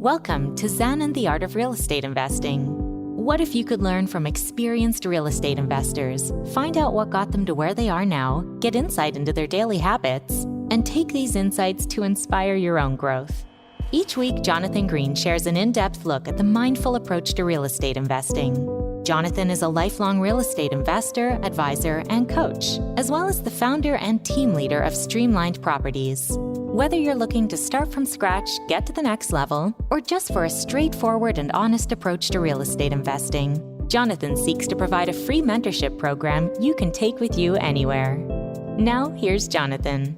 Welcome to Zen and the Art of Real Estate Investing. What if you could learn from experienced real estate investors, find out what got them to where they are now, get insight into their daily habits, and take these insights to inspire your own growth? Each week, Jonathan Green shares an in-depth look at the mindful approach to real estate investing. Jonathan is a lifelong real estate investor, advisor, and coach, as well as the founder and team leader of Streamlined Properties. Whether you're looking to start from scratch, get to the next level, or just for a straightforward and honest approach to real estate investing, Jonathan seeks to provide a free mentorship program you can take with you anywhere. Now, here's Jonathan.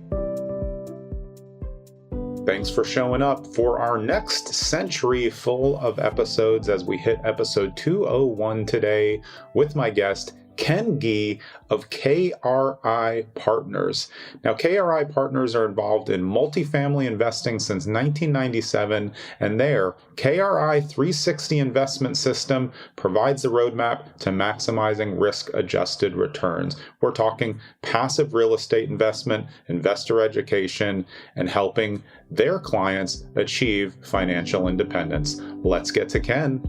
Thanks for showing up for our next century full of episodes as we hit episode 201 today with my guest, Ken Gee of KRI Partners. Now, KRI Partners are involved in multifamily investing since 1997, and their KRI 360 investment system provides the roadmap to maximizing risk-adjusted returns. We're talking passive real estate investment, investor education, and helping their clients achieve financial independence. Let's get to Ken.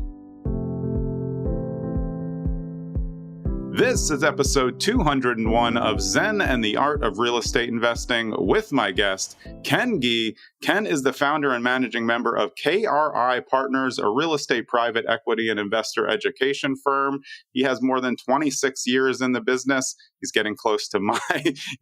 This is episode 201 of Zen and the Art of Real Estate Investing with my guest, Ken Gee. Ken is the founder and managing member of KRI Partners, a real estate private equity and investor education firm. He has more than 26 years in the business. He's getting close to my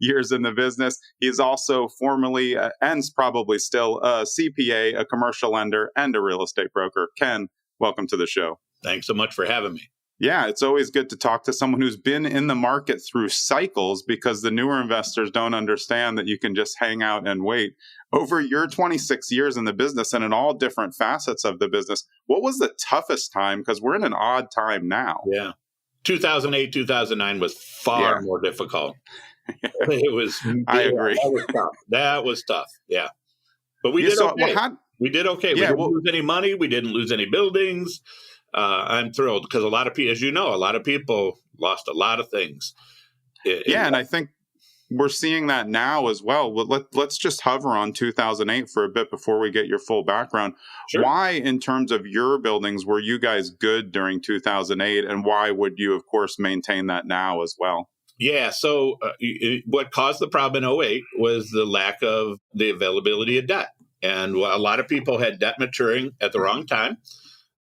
years in the business. He is also formerly, and probably still, a CPA, a commercial lender, and a real estate broker. Ken, welcome to the show. Thanks so much for having me. Yeah, it's always good to talk to someone who's been in the market through cycles, because the newer investors don't understand that you can just hang out and wait. Over your 26 years in the business and in all different facets of the business, what was the toughest time? Because we're in an odd time now. Yeah. 2008, 2009 was far more difficult. It was. I agree. That was tough. Yeah. But we did okay. We did okay. We didn't lose any money. We didn't lose any buildings. I'm thrilled because a lot of people, as you know, a lot of people lost a lot of things. And I think we're seeing that now as well. Let's just hover on 2008 for a bit before we get your full background. Sure. Why, in terms of your buildings, were you guys good during 2008, and why would you, of course, maintain that now as well? Yeah. So what caused the problem in 2008 was the lack of the availability of debt. And a lot of people had debt maturing at the wrong time.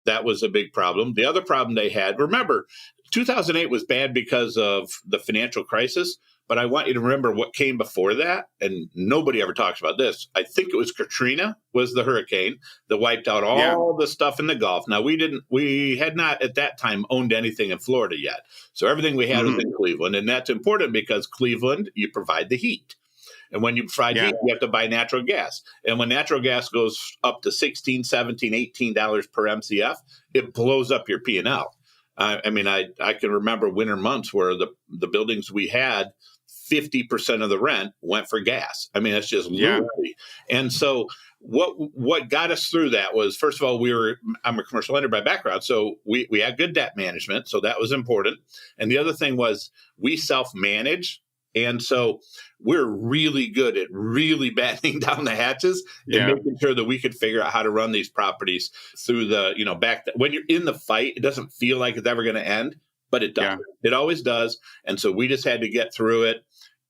That was a big problem. The other problem they had, remember, 2008 was bad because of the financial crisis, but I want you to remember what came before that, and nobody ever talks about this. I think it was Katrina was the hurricane that wiped out all the stuff in the Gulf. Now, we had not at that time owned anything in Florida yet. So everything we had was in Cleveland, and that's important because Cleveland, you provide the heat. And when you provide heat, you have to buy natural gas. And when natural gas goes up to $16, $17, $18 per MCF, it blows up your P&L. I mean, I can remember winter months where the buildings we had, 50% of the rent went for gas. I mean, that's just lunacy. And so what got us through that was, first of all, I'm a commercial lender by background, so we had good debt management, so that was important. And the other thing was we self-manage. And so we're really good at really battening down the hatches and making sure that we could figure out how to run these properties through when you're in the fight, it doesn't feel like it's ever going to end, but it does. Yeah. It always does. And so we just had to get through it.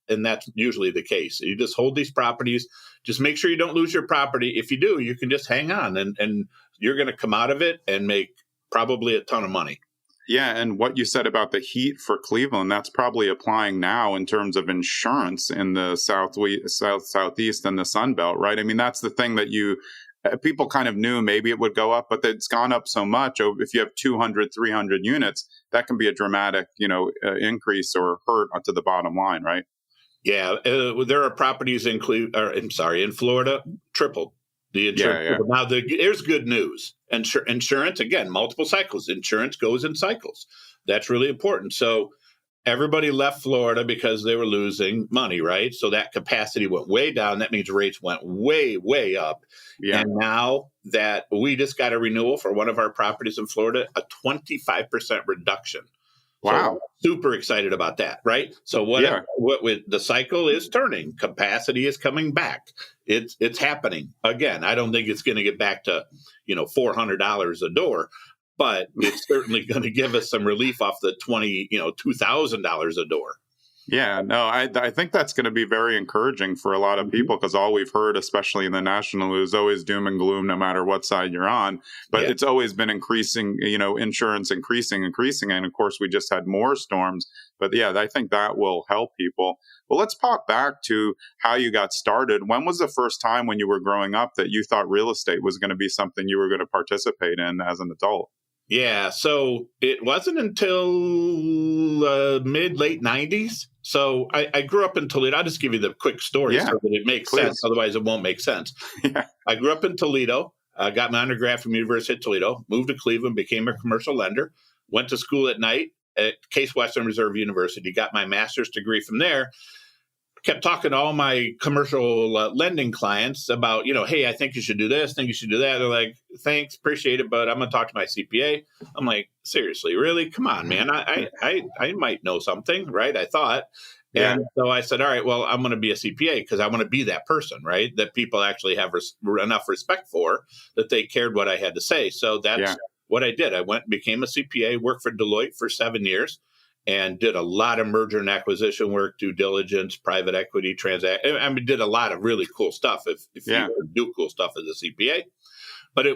And that's usually the case. You just hold these properties, just make sure you don't lose your property. If you do, you can just hang on and you're going to come out of it and make probably a ton of money. Yeah, and what you said about the heat for Cleveland, that's probably applying now in terms of insurance in the southeast and the Sun Belt, right? I mean, that's the thing that people kind of knew maybe it would go up, but it's gone up so much. If you have 200, 300 units, that can be a dramatic, increase or hurt to the bottom line, right? Yeah, there are properties in Florida, tripled. The insurance. Yeah. Now, there's good news. Insurance, again, multiple cycles. Insurance goes in cycles. That's really important. So everybody left Florida because they were losing money, right? So that capacity went way down. That means rates went way, way up. Yeah. And now that we just got a renewal for one of our properties in Florida, a 25% reduction. So I'm Wow. super excited about that, right? So Yeah. the cycle is turning. Capacity is coming back. It's happening again. I don't think it's going to get back to, $400 a door, but it's certainly going to give us some relief off the $2,000 a door. Yeah, no, I think that's going to be very encouraging for a lot of people, because all we've heard, especially in the national, is always doom and gloom no matter what side you're on. But Yeah. it's always been increasing, insurance increasing. And of course, we just had more storms. But yeah, I think that will help people. Well, let's pop back to how you got started. When was the first time when you were growing up that you thought real estate was going to be something you were going to participate in as an adult? Yeah, so it wasn't until late 90s. So I grew up in Toledo. I'll just give you the quick story Yeah, so that it makes please. sense. Otherwise, it won't make sense. Yeah. I grew up in Toledo, got my undergrad from University of Toledo, moved to Cleveland, became a commercial lender, went to school at night at Case Western Reserve University, got my master's degree from there. Kept talking to all my commercial lending clients about, hey, I think you should do this, think you should do that. They're like, thanks, appreciate it, but I'm going to talk to my CPA. I'm like, seriously, really? Come on, man. I might know something, right? I thought. Yeah. And so I said, all right, well, I'm going to be a CPA because I want to be that person, right? That people actually have enough respect for, that they cared what I had to say. So that's what I did. I went and became a CPA, worked for Deloitte for 7 years, and did a lot of merger and acquisition work, due diligence, private equity, did a lot of really cool stuff if you do cool stuff as a CPA. But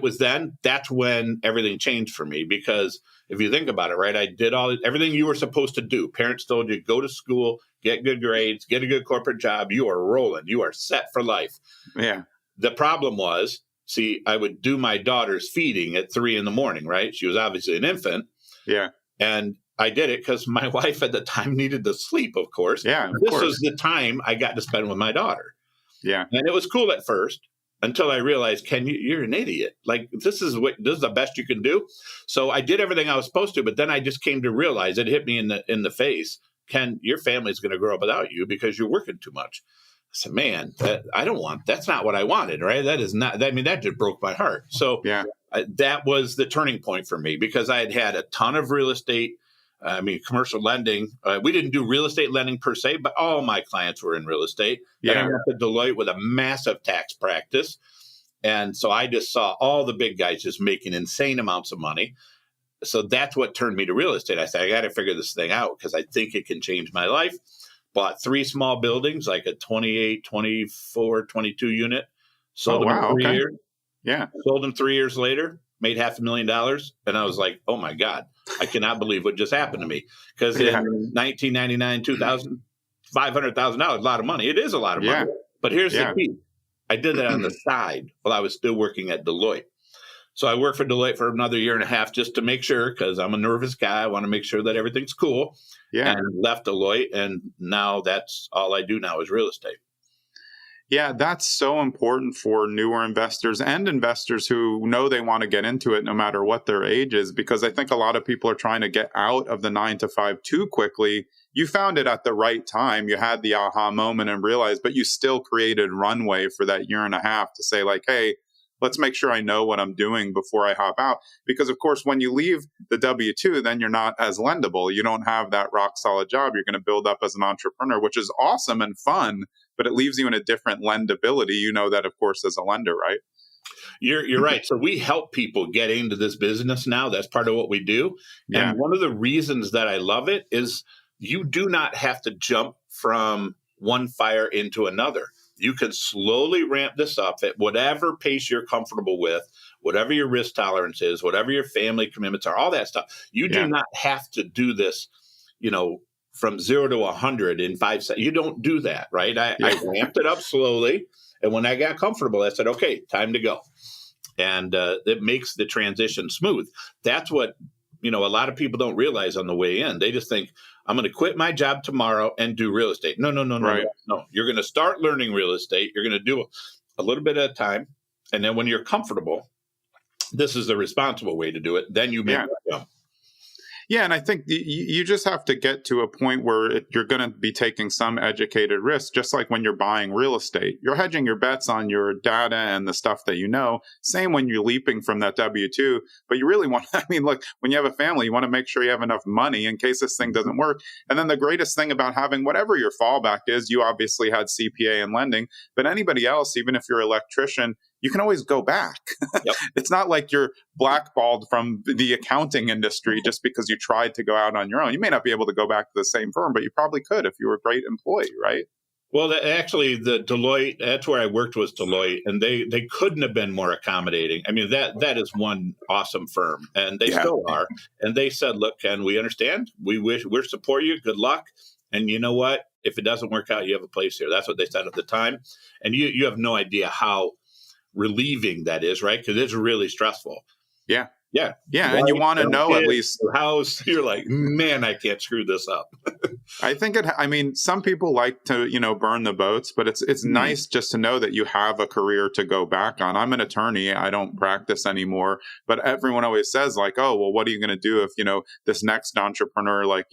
that's when everything changed for me, because if you think about it, right, I did everything you were supposed to do. Parents told you, go to school, get good grades, get a good corporate job. You are rolling. You are set for life. Yeah. The problem was, I would do my daughter's feeding at 3 a.m, right? She was obviously an infant. Yeah. And I did it because my wife at the time needed to sleep, of course. Yeah, This was the time I got to spend with my daughter. Yeah. And it was cool at first until I realized, Ken, you're an idiot. Like, this is the best you can do. So I did everything I was supposed to, but then I just came to realize, it hit me in the face. Ken, your family's going to grow up without you because you're working too much. I said, man, that's not what I wanted, right? That is not, that just broke my heart. So that was the turning point for me, because I had a ton of real estate. Commercial lending. We didn't do real estate lending per se, but all my clients were in real estate. And I went to Deloitte with a massive tax practice. And so I just saw all the big guys just making insane amounts of money. So that's what turned me to real estate. I said, I got to figure this thing out because I think it can change my life. Bought 3 small buildings, like a 28, 24, 22 unit. Sold them in 3 years. Yeah. Sold them 3 years later. Made $500,000. And I was like, oh my God, I cannot believe what just happened to me. Because in 1999, 2000, $500,000, a lot of money. It is a lot of money. But here's the key. I did that on the side while I was still working at Deloitte. So I worked for Deloitte for another year and a half just to make sure, because I'm a nervous guy. I want to make sure that everything's cool. Yeah. And left Deloitte. And now that's all I do now is real estate. Yeah, that's so important for newer investors and investors who know they want to get into it no matter what their age is, because I think a lot of people are trying to get out of the 9 to 5 too quickly. You found it at the right time. You had the aha moment and realized, but you still created runway for that year and a half to say, like, hey, let's make sure I know what I'm doing before I hop out. Because, of course, when you leave the W-2, then you're not as lendable. You don't have that rock solid job. You're going to build up as an entrepreneur, which is awesome and fun, but it leaves you in a different lendability. You know that, of course, as a lender, right? You're right. So we help people get into this business now. That's part of what we do. Yeah. And one of the reasons that I love it is you do not have to jump from one fire into another. You can slowly ramp this up at whatever pace you're comfortable with, whatever your risk tolerance is, whatever your family commitments are, all that stuff. You do not have to do this, from 0 to 100 in 5 seconds. You don't do that, right? I ramped it up slowly. And when I got comfortable, I said, okay, time to go. And it makes the transition smooth. That's what, a lot of people don't realize on the way in. They just think, I'm going to quit my job tomorrow and do real estate. No. Right. No. You're going to start learning real estate. You're going to do a little bit at a time. And then when you're comfortable, this is the responsible way to do it. Then you make that jump. Yeah, and I think you just have to get to a point where you're going to be taking some educated risk, just like when you're buying real estate. You're hedging your bets on your data and the stuff that you know. Same when you're leaping from that W-2, but you really want, I mean, look, when you have a family, you want to make sure you have enough money in case this thing doesn't work. And then the greatest thing about having whatever your fallback is, you obviously had CPA and lending, but anybody else, even if you're an electrician, you can always go back. Yep. It's not like you're blackballed from the accounting industry just because you tried to go out on your own. You may not be able to go back to the same firm, but you probably could if you were a great employee, right? Well, actually, the Deloitte, that's where I worked, was Deloitte, and they couldn't have been more accommodating. I mean, that is one awesome firm, and they still are. And they said, look, Ken, we understand. We're support you. Good luck. And you know what? If it doesn't work out, you have a place here. That's what they said at the time. And you have no idea how relieving that is, right? Because it's really stressful. Yeah. Yeah. Yeah. And you want to know at least house, you're like, man, I can't screw this up. I think I mean, some people like to, burn the boats, but it's nice just to know that you have a career to go back on. I'm an attorney. I don't practice anymore, but everyone always says like, oh, well, what are you going to do if, this next entrepreneur, like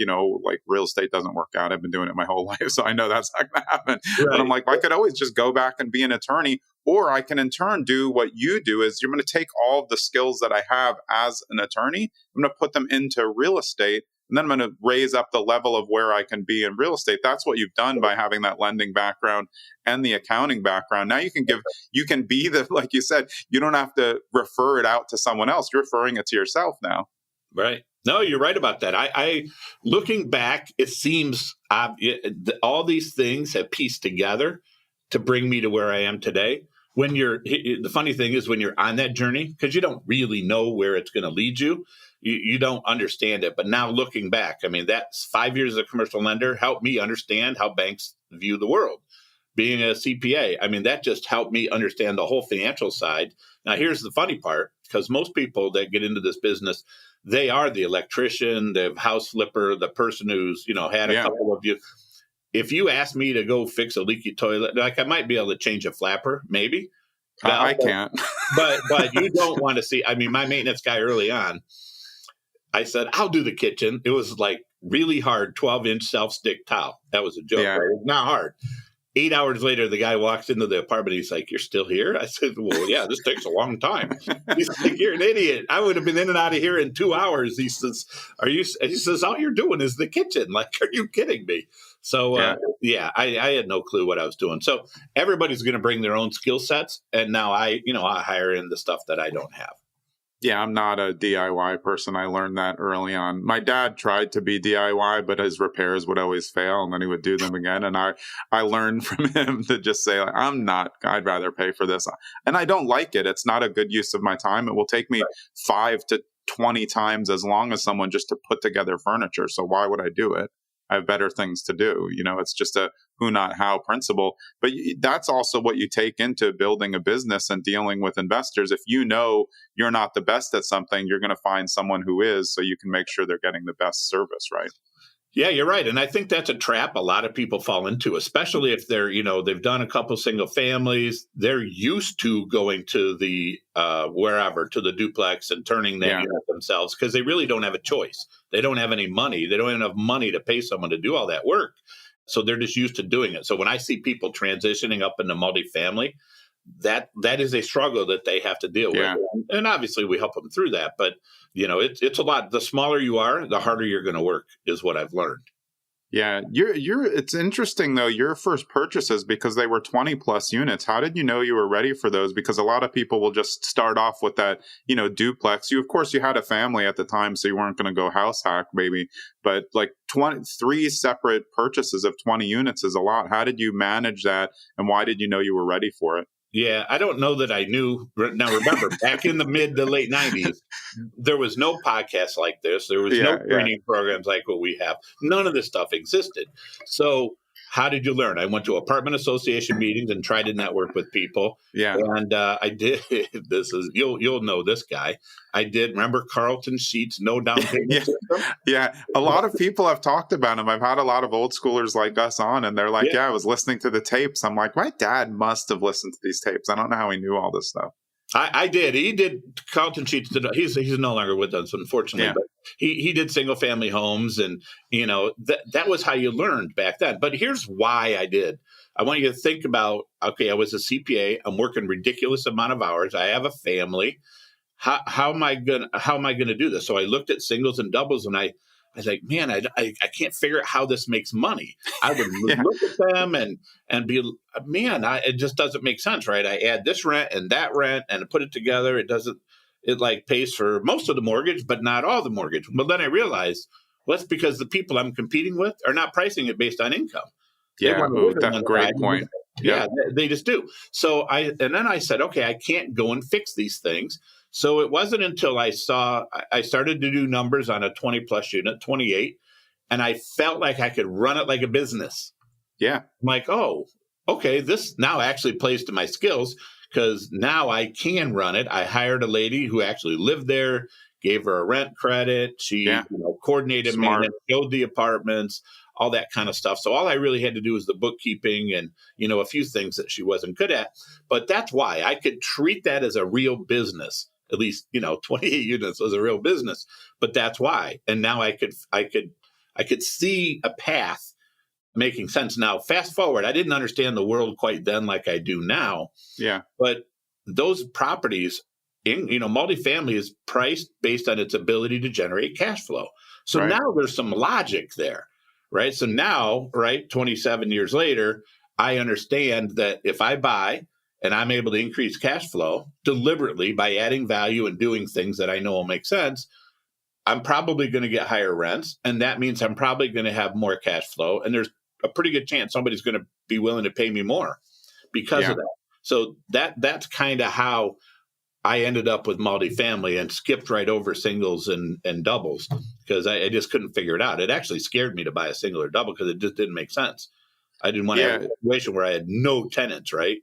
real estate doesn't work out? I've been doing it my whole life. So I know that's not going to happen. Right. But I'm like, I could always just go back and be an attorney. Or I can in turn do what you do is you're going to take all of the skills that I have as an attorney, I'm going to put them into real estate, and then I'm going to raise up the level of where I can be in real estate. That's what you've done by having that lending background and the accounting background. Now you can be like you said, you don't have to refer it out to someone else. You're referring it to yourself now. Right. No, you're right about that. I looking back, it seems all these things have pieced together to bring me to where I am today. The funny thing is when you're on that journey, because you don't really know where it's going to lead you, you don't understand it. But now looking back, I mean, that's 5 years as a commercial lender helped me understand how banks view the world. Being a CPA, I mean, that just helped me understand the whole financial side. Now, here's the funny part, because most people that get into this business, they are the electrician, the house flipper, the person who's, had a couple of you. If you ask me to go fix a leaky toilet, like I might be able to change a flapper, maybe. I can't. but you don't want to see. I mean, my maintenance guy early on, I said, I'll do the kitchen. It was like really hard, 12-inch self-stick tile. That was a joke, right? It's not hard. 8 hours later, the guy walks into the apartment. He's like, "You're still here?" I said, "Well, yeah, this takes a long time." He's like, "You're an idiot. I would have been in and out of here in 2 hours." He says, He says, "All you're doing is the kitchen. Like, are you kidding me?" So, I had no clue what I was doing. So everybody's going to bring their own skill sets. And now I hire in the stuff that I don't have. Yeah, I'm not a DIY person. I learned that early on. My dad tried to be DIY, but his repairs would always fail, and then he would do them again. And I learned from him to just say, like, I'd rather pay for this. And I don't like it. It's not a good use of my time. It will take me 5 to 20 times as long as someone just to put together furniture. So why would I do it? I have better things to do. It's just a who, not how principle. But that's also what you take into building a business and dealing with investors. If you know you're not the best at something, you're going to find someone who is, so you can make sure they're getting the best service, right? Yeah, you're right. And I think that's a trap a lot of people fall into, especially if they're, they've done a couple single families. They're used to going to the wherever, to the duplex and turning that unit themselves, because they really don't have a choice. They don't have any money. They don't have enough money to pay someone to do all that work. So they're just used to doing it. So when I see people transitioning up into multifamily, that is a struggle that they have to deal with. And obviously we help them through that. But, it's a lot. The smaller you are, the harder you're going to work, is what I've learned. Yeah. It's interesting, though, your first purchases, because they were 20 plus units. How did you know you were ready for those? Because a lot of people will just start off with that, duplex. Of course, you had a family at the time, so you weren't going to go house hack, maybe. But like 3 separate purchases of 20 units is a lot. How did you manage that? And why did you know you were ready for it? Yeah, I don't know that I knew. Now, remember, back in the mid to late 90s, there was no podcast like this. There was no training programs like what we have. None of this stuff existed. So how did you learn? I went to apartment association meetings and tried to network with people. Yeah. And I did. You'll know this guy. I did. Remember Carlton Sheets, no down payment system? Yeah. A lot of people have talked about him. I've had a lot of old schoolers like us on, and they're like, I was listening to the tapes. I'm like, my dad must have listened to these tapes. I don't know how he knew all this stuff. I did. He did Carlton Sheets. He's no longer with us, unfortunately. Yeah. But he did single family homes, and that was how you learned back then. But here's why I did. I want you to think about. Okay, I was a CPA. I'm working ridiculous amount of hours. I have a family. How am I gonna do this? So I looked at singles and doubles, and I was like, man, I can't figure out how this makes money. I would Yeah. look at them and be, man, it just doesn't make sense, right? I add this rent and that rent and put it together. It like pays for most of the mortgage, but not all the mortgage. But then I realized, well, that's because the people I'm competing with are not pricing it based on income. Yeah, that's a great point. Yeah, they just do. So then I said, okay, I can't go and fix these things. So it wasn't until I started to do numbers on a 20 plus unit, 28, and I felt like I could run it like a business. Yeah. I'm like, oh, okay, this now actually plays to my skills because now I can run it. I hired a lady who actually lived there, gave her a rent credit. She coordinated maintenance, showed the apartments, all that kind of stuff. So all I really had to do was the bookkeeping and, a few things that she wasn't good at. But that's why I could treat that as a real business. At least, 28 units was a real business. But that's why. And now I could see a path making sense. Now, fast forward, I didn't understand the world quite then like I do now. Yeah. But those properties multifamily is priced based on its ability to generate cash flow. So now there's some logic there, right? So now, 27 years later, I understand that if I buy and I'm able to increase cash flow deliberately by adding value and doing things that I know will make sense, I'm probably going to get higher rents. And that means I'm probably going to have more cash flow. And there's a pretty good chance somebody's going to be willing to pay me more because of that. So that's kind of how I ended up with multifamily and skipped right over singles and doubles because I just couldn't figure it out. It actually scared me to buy a single or double because it just didn't make sense. I didn't want to have a situation where I had no tenants, right?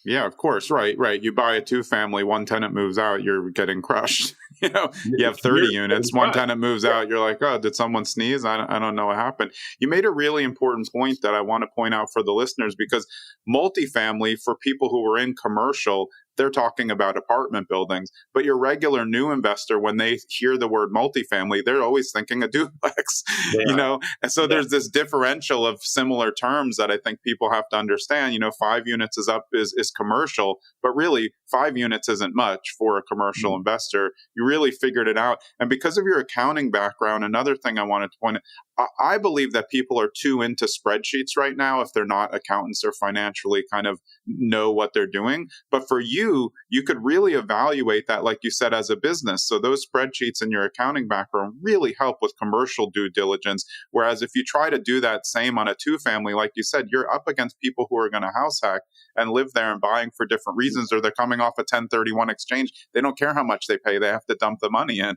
Yeah, of course. Right. You buy a 2-family, one tenant moves out, you're getting crushed. You have 30 units, one tenant moves out, you're like, oh, did someone sneeze? I don't know what happened. You made a really important point that I want to point out for the listeners because multifamily, for people who are in commercial, they're talking about apartment buildings. But your regular new investor, when they hear the word multifamily, they're always thinking a duplex, And so there's this differential of similar terms that I think people have to understand. 5 units is commercial, but really 5 units isn't much for a commercial investor. You really figured it out. And because of your accounting background, another thing I wanted to point out, I believe that people are too into spreadsheets right now if they're not accountants or financially kind of know what they're doing. But for you could really evaluate that, like you said, as a business. So those spreadsheets in your accounting background really help with commercial due diligence. Whereas if you try to do that same on a 2-family, like you said, you're up against people who are going to house hack and live there and buying for different reasons, or they're coming off a 1031 exchange. They don't care how much they pay. They have to dump the money in.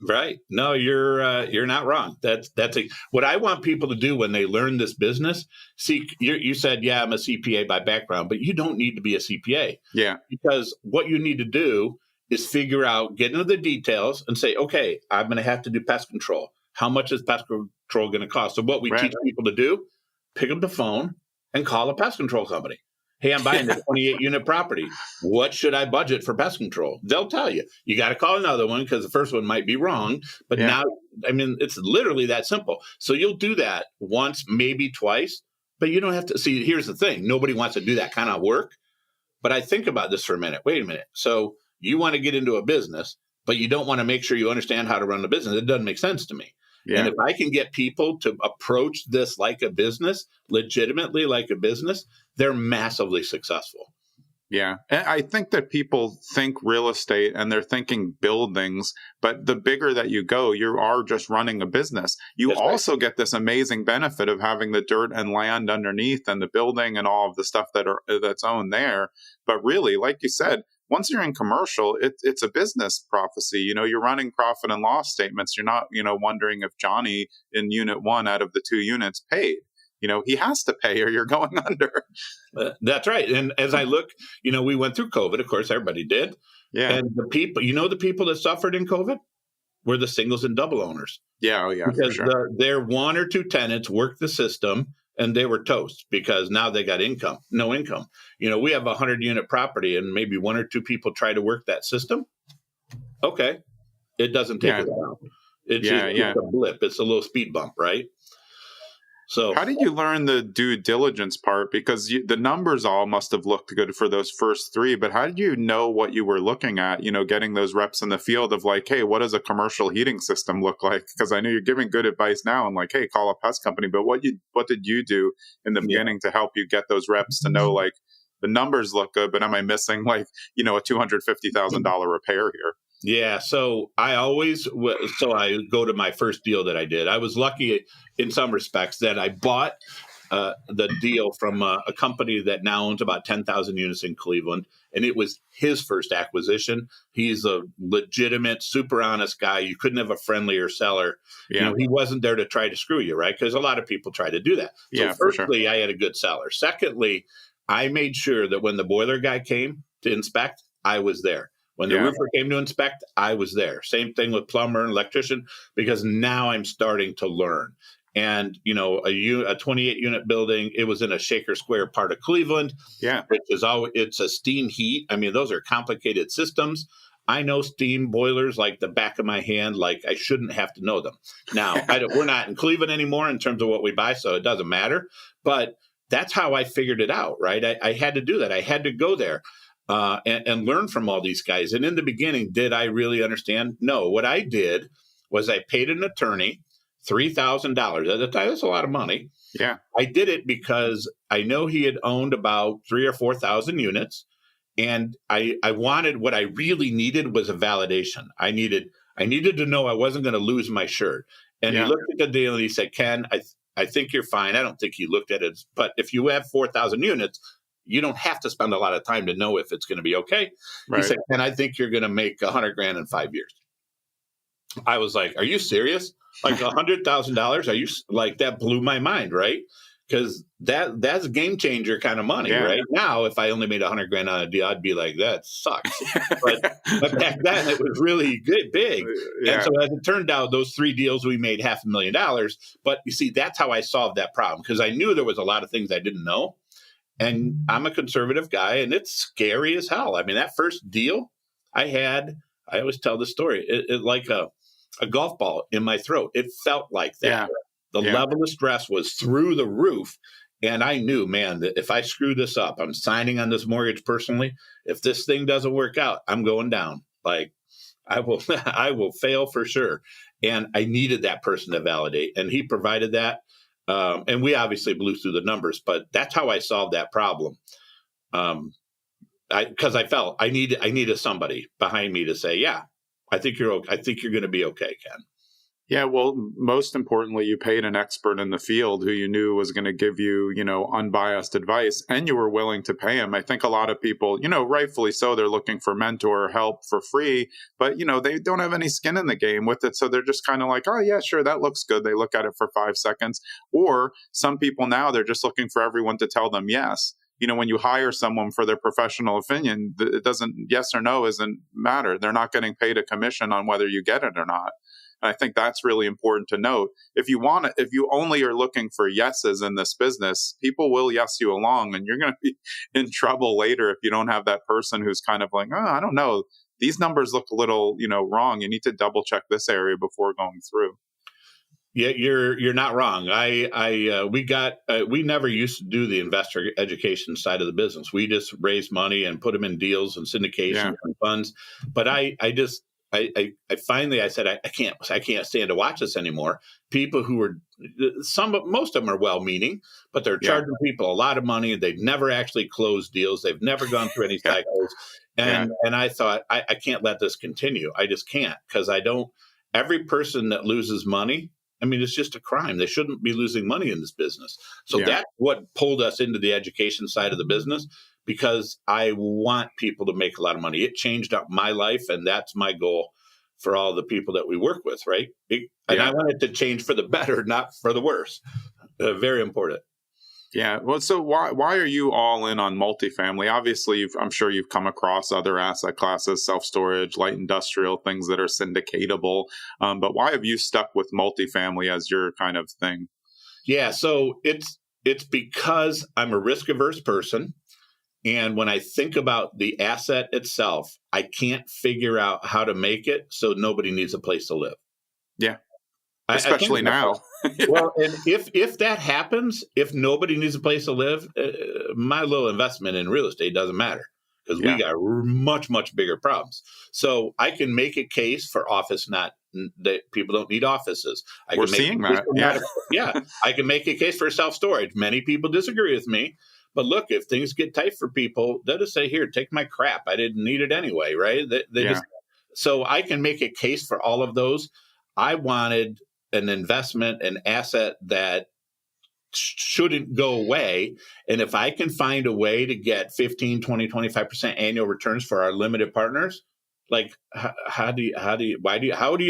Right. No, you're not wrong. That's what I want people to do when they learn this business. See, you said, yeah, I'm a CPA by background, but you don't need to be a CPA. Yeah. Because what you need to do is figure out, get into the details and say, okay, I'm going to have to do pest control. How much is pest control going to cost? So what we teach people to do, pick up the phone and call a pest control company. Hey, I'm buying a 28 unit property. What should I budget for pest control? They'll tell you. You got to call another one because the first one might be wrong. But now, it's literally that simple. So you'll do that once, maybe twice, but you don't have to. See, here's the thing. Nobody wants to do that kind of work. But I think about this for a minute. Wait a minute. So you want to get into a business, but you don't want to make sure you understand how to run the business. It doesn't make sense to me. Yeah. And if I can get people to approach this like a business, legitimately like a business, they're massively successful. Yeah. And I think that people think real estate and they're thinking buildings, but the bigger that you go, you are just running a business. You That's also right. get this amazing benefit of having the dirt and land underneath and the building and all of the stuff that's owned there. But really, like you said, once you're in commercial, it's a business prophecy. You're running profit and loss statements. You're not, wondering if Johnny in unit 1 out of the 2 units paid. He has to pay or you're going under. That's right. And as I look, we went through COVID. Of course, everybody did. Yeah. And the people that suffered in COVID were the singles and double owners. Yeah. Oh, yeah. Because for sure. their 1 or 2 tenants worked the system and they were toast because now they got no income. We have a 100-unit property and maybe one or two people try to work that system. Okay. It doesn't take it down. It's just a blip. It's a little speed bump, right? So how did you learn the due diligence part? Because the numbers all must have looked good for those first three, but how did you know what you were looking at, getting those reps in the field of like, hey, what does a commercial heating system look like? Because I know you're giving good advice now and like, hey, call a pest company. But what did you do in the beginning to help you get those reps to know like the numbers look good, but am I missing like, a $250,000 repair here? Yeah, so I go to my first deal that I did. I was lucky in some respects that I bought the deal from a company that now owns about 10,000 units in Cleveland, and it was his first acquisition. He's a legitimate, super honest guy. You couldn't have a friendlier seller. Yeah. He wasn't there to try to screw you, right? Because a lot of people try to do that. So firstly, I had a good seller. Secondly, I made sure that when the boiler guy came to inspect, I was there. When the roofer came to inspect, I was there. Same thing with plumber and electrician, because now I'm starting to learn. And, a 28-unit building, it was in a Shaker Square part of Cleveland. Yeah. It's a steam heat. I mean, those are complicated systems. I know steam boilers like the back of my hand, like I shouldn't have to know them. Now, we're not in Cleveland anymore in terms of what we buy, so it doesn't matter. But that's how I figured it out, right? I had to do that. I had to go there. And learn from all these guys. And in the beginning, did I really understand? No. What I did was I paid an attorney $3,000 at the time. That's a lot of money. Yeah. I did it because I know he had owned about 3,000 or 4,000 units. And I wanted, what I really needed was a validation. I needed to know I wasn't going to lose my shirt. And he looked at the deal and he said, Ken, I think you're fine. I don't think he looked at it. But if you have 4,000 units, you don't have to spend a lot of time to know if it's going to be okay. Right. He said, and I think you're going to make $100,000 in 5 years. I was like, are you serious? Like $100,000? Are you like, that blew my mind, right? Because that's a game changer kind of money, right? Now, if I only made $100,000 on a deal, I'd be like, that sucks. But back then, it was really good, big. And so as it turned out, those 3 deals, we made $500,000. But you see, that's how I solved that problem, because I knew there was a lot of things I didn't know. And I'm a conservative guy, and it's scary as hell. I mean, that first deal I always tell the story, it like a golf ball in my throat. It felt like that. The level of stress was through the roof. And I knew, man, that if I screw this up, I'm signing on this mortgage personally. If this thing doesn't work out, I'm going down. Like I will fail for sure. And I needed that person to validate. And he provided that. And we obviously blew through the numbers, but that's how I solved that problem. Because I felt I needed somebody behind me to say, yeah, I think you're going to be okay, Ken. Yeah, well, most importantly, you paid an expert in the field who you knew was going to give you, unbiased advice, and you were willing to pay him. I think a lot of people, rightfully so, they're looking for mentor help for free, but, they don't have any skin in the game with it. So they're just kind of like, oh, yeah, sure, that looks good. They look at it for 5 seconds. Or some people now, they're just looking for everyone to tell them yes. When you hire someone for their professional opinion, it doesn't, yes or no isn't matter. They're not getting paid a commission on whether you get it or not. And I think that's really important to note. If you only are looking for yeses in this business, people will yes you along, and you're going to be in trouble later if you don't have that person who's kind of like, oh, I don't know, these numbers look a little, wrong. You need to double check this area before going through. Yeah, you're not wrong. We never used to do the investor education side of the business. We just raised money and put them in deals and syndication and funds. But I finally said I can't stand to watch this anymore. People who are most of them are well-meaning, but they're charging people a lot of money. They've never actually closed deals. They've never gone through any cycles. And I thought I can't let this continue. I just can't, because every person that loses money, I mean, it's just a crime. They shouldn't be losing money in this business. So that's what pulled us into the education side of the business, because I want people to make a lot of money. It changed up my life, and that's my goal for all the people that we work with, right? And I want it to change for the better, not for the worse. Very important. Yeah. Well, so why are you all in on multifamily? Obviously, I'm sure you've come across other asset classes, self-storage, light industrial, things that are syndicatable. But why have you stuck with multifamily as your kind of thing? Yeah. So it's because I'm a risk averse person. And when I think about the asset itself, I can't figure out how to make it so nobody needs a place to live. Yeah. I Especially think now. Well, and if that happens, if nobody needs a place to live, my little investment in real estate doesn't matter because we got much bigger problems. So I can make a case for office, not that people don't need offices. We're seeing that. I can make a case for self-storage. Many people disagree with me. But look, if things get tight for people, they'll just say, here, take my crap. I didn't need it anyway, right? So I can make a case for all of those. I wanted an investment, an asset that shouldn't go away. And if I can find a way to get 15, 20, 25% annual returns for our limited partners, like how do you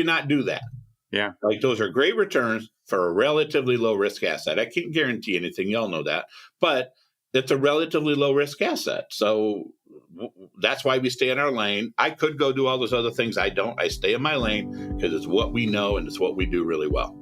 not do that? Yeah. Like those are great returns for a relatively low risk asset. I can't guarantee anything. Y'all know that, but it's a relatively low risk asset. So that's why we stay in our lane. I could go do all those other things. I don't. I stay in my lane because it's what we know and it's what we do really well.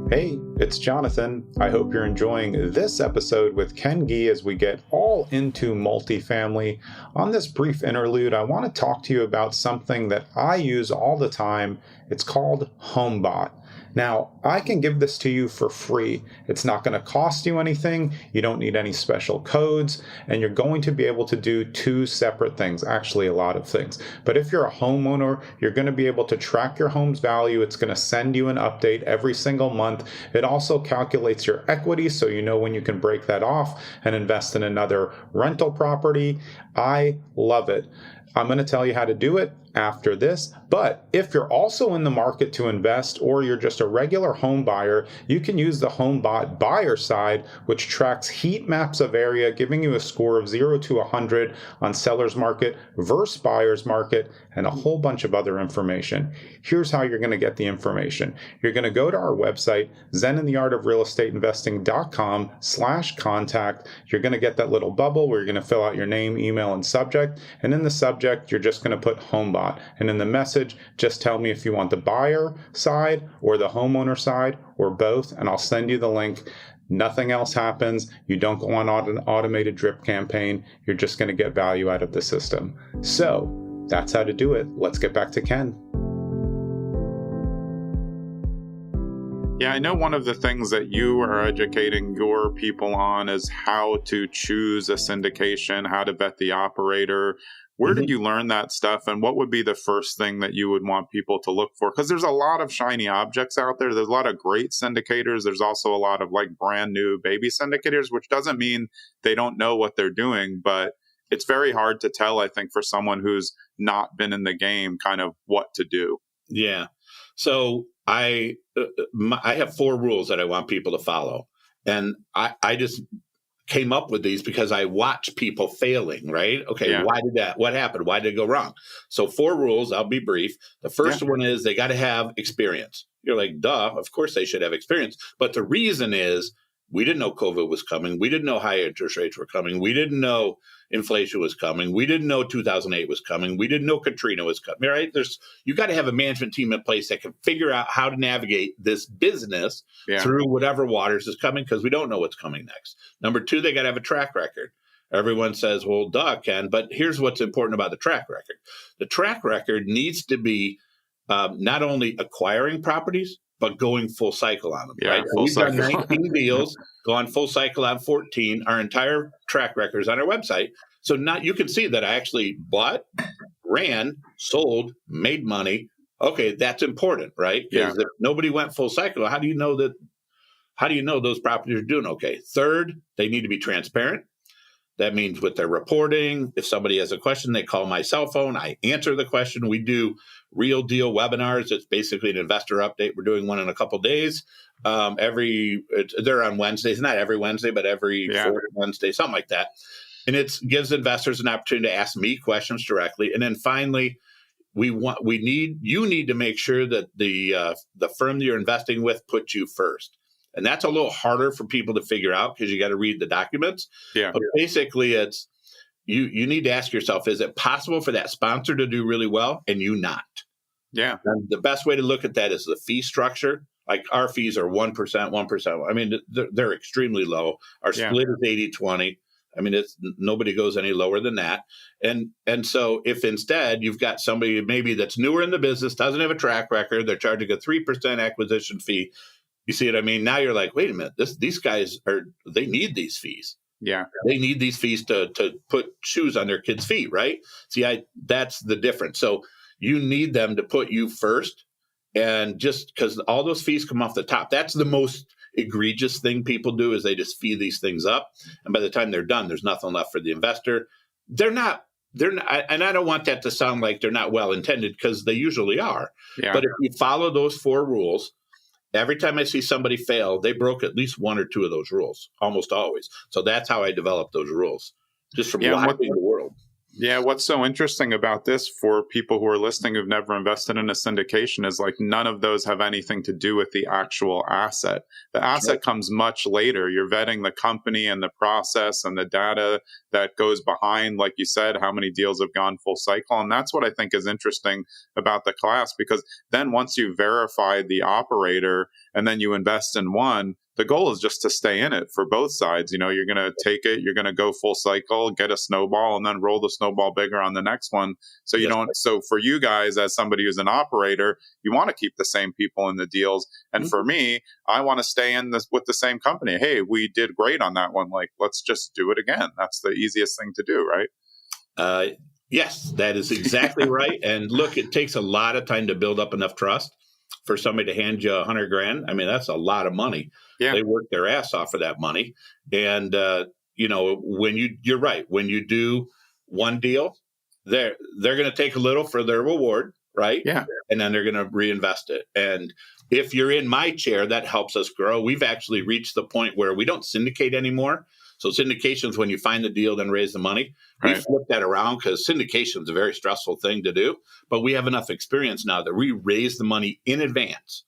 Hey, it's Jonathan. I hope you're enjoying this episode with Ken Gee as we get all into multifamily. On this brief interlude, I want to talk to you about something that I use all the time. It's called HomeBot. Now, I can give this to you for free. It's not going to cost you anything. You don't need any special codes, and you're going to be able to do two separate things, actually a lot of things. But if you're a homeowner, you're going to be able to track your home's value. It's going to send you an update every single month. It also calculates your equity, so you know when you can break that off and invest in another rental property. I love it. I'm going to tell you how to do it after this. But if you're also in the market to invest or you're just a regular home buyer, you can use the HomeBot buyer side, which tracks heat maps of area, giving you a score of 0 to 100 on seller's market versus buyer's market, and a whole bunch of other information. Here's how you're going to get the information. You're going to go to our website, zenintheartofrealestateinvesting.com/contact. You're going to get that little bubble where you're going to fill out your name, email, and subject. And in the subject, you're just going to put HomeBot. And in the message, just tell me if you want the buyer side or the homeowner side or both, and I'll send you the link. Nothing else happens. You don't go on an automated drip campaign. You're just going to get value out of the system. So that's how to do it. Let's get back to Ken. Yeah, I know one of the things that you are educating your people on is how to choose a syndication, how to vet the operator. Where did you learn that stuff, and what would be the first thing that you would want people to look for? Because there's a lot of shiny objects out there. There's a lot of great syndicators. There's also a lot of like brand new baby syndicators, which doesn't mean they don't know what they're doing, but it's very hard to tell, I think, for someone who's not been in the game, kind of what to do. Yeah. So I have 4 rules that I want people to follow. And I just came up with these because I watch people failing, right? Okay, what happened? Why did it go wrong? So 4 rules, I'll be brief. The first one is they got to have experience. You're like, duh, of course they should have experience. But the reason is we didn't know COVID was coming. We didn't know high interest rates were coming. We didn't know inflation was coming. We didn't know 2008 was coming. We didn't know Katrina was coming, right? You got to have a management team in place that can figure out how to navigate this business through whatever waters is coming, because we don't know what's coming next. Number 2, they got to have a track record. Everyone says, well, duh, Ken, but here's what's important about the track record. The track record needs to be not only acquiring properties, but going full cycle on them. Right? We've done 19 deals, gone full cycle on 14. Our entire track record is on our website. So now you can see that I actually bought, ran, sold, made money. Okay, that's important, right? Because if nobody went full cycle, how do you know those properties are doing okay? Third, they need to be transparent. That means with their reporting, if somebody has a question, they call my cell phone. I answer the question. We do real deal webinars. It's basically an investor update. We're doing one in a couple of days. They're on Wednesdays, not every Wednesday, but every 4th Wednesday, something like that. And it gives investors an opportunity to ask me questions directly. And then finally, you need to make sure that the firm that you're investing with puts you first. And that's a little harder for people to figure out because you got to read the documents. Yeah. But basically, it's you need to ask yourself, is it possible for that sponsor to do really well and you not? Yeah. And the best way to look at that is the fee structure. Like our fees are 1%, 1%. I mean, they're extremely low. Our split is 80-20. I mean, nobody goes any lower than that. And so if instead you've got somebody maybe that's newer in the business, doesn't have a track record, they're charging a 3% acquisition fee. You see what I mean? Now you're like, wait a minute, these guys they need these fees. Yeah. They need these fees to put shoes on their kids' feet, right? See, that's the difference. So you need them to put you first. And just because all those fees come off the top, that's the most egregious thing people do is they just fee these things up. And by the time they're done, there's nothing left for the investor. They're not, and I don't want that to sound like they're not well intended because they usually are. Yeah. But if you follow those 4 rules, every time I see somebody fail, they broke at least 1 or 2 of those rules, almost always. So that's how I developed those rules, just from watching the world. Yeah, what's so interesting about this for people who are listening who've never invested in a syndication is like none of those have anything to do with the actual asset. The asset comes much later. You're vetting the company and the process and the data that goes behind, like you said, how many deals have gone full cycle. And that's what I think is interesting about the class, because then once you verify the operator and then you invest in one, the goal is just to stay in it for both sides. You're going to take it, you're going to go full cycle, get a snowball, and then roll the snowball bigger on the next one. So so for you guys, as somebody who's an operator, you want to keep the same people in the deals. And for me, I want to stay in this with the same company. Hey, we did great on that one. Like, let's just do it again. That's the easiest thing to do, right? Yes, that is exactly right. And look, it takes a lot of time to build up enough trust for somebody to hand you $100,000. I mean, that's a lot of money. Yeah. They work their ass off for that money. And, when you're right, when you do one deal, they're going to take a little for their reward, right? Yeah. And then they're going to reinvest it. And if you're in my chair, that helps us grow. We've actually reached the point where we don't syndicate anymore. So syndication is when you find the deal, then raise the money. We flip that around because syndication is a very stressful thing to do. But we have enough experience now that we raise the money in advance.